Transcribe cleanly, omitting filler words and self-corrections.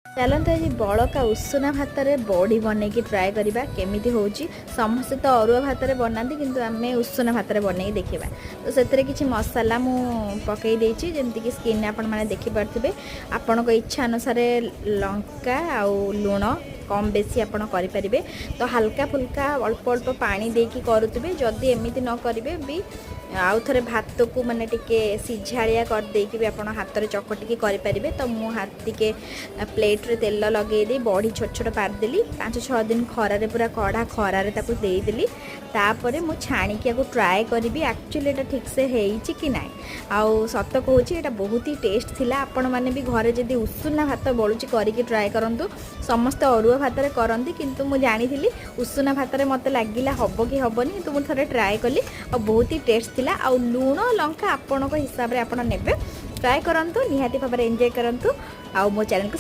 चलते आज बड़का उषुना भात में बड़ी बनई ट्राए करवा केमी हो समस्ते तो अरुआ भात में बनाती किंतु आम उषुना भात में बनई देखा तो से किसी मसला मु पकई देछि जेमती कि स्किन आपण मैंने देखिपे आपण को इच्छा अनुसार लंका आउ लुण कम बेसी आपण करें तो हल्का फुल्का अल्प अल्प पानी देकी करुवे जदि एमती न करेंगे भी आउ थे भात को माने टिके सिझाड़िया कर देकी भी आपण हाथ में चकटिकी करें तो मु हाथ टिके प्लेट रे तेल लगे बड़ी छोट छोट पारदेली 5-6 दिन खरारे पूरा कड़ा खरारे ताकू देदेली तापर मु छाणिकी ट्राए करी एक्चुअली एटा ठीक से हेइची कि नाई आउ सत कहूँ एटा बहुत ही टेस्ट थिला आपण माने भी घरे जदि उषुना भात बलुची करिकी ट्राए करंतु समस्त अरुआ भात रे करंती किंतु मु जानिथिली उषुना भात रे मते लागिला हबो कि हबोनी किंतु मु थरे ट्राए कली और बहुत ही टेस्ट थिला आउ लूण लंका आपण हिसाब रे आपण नेबे ट्राए करंतु निहाती भाबरे एंजॉय करंतु आउ मो चैनल को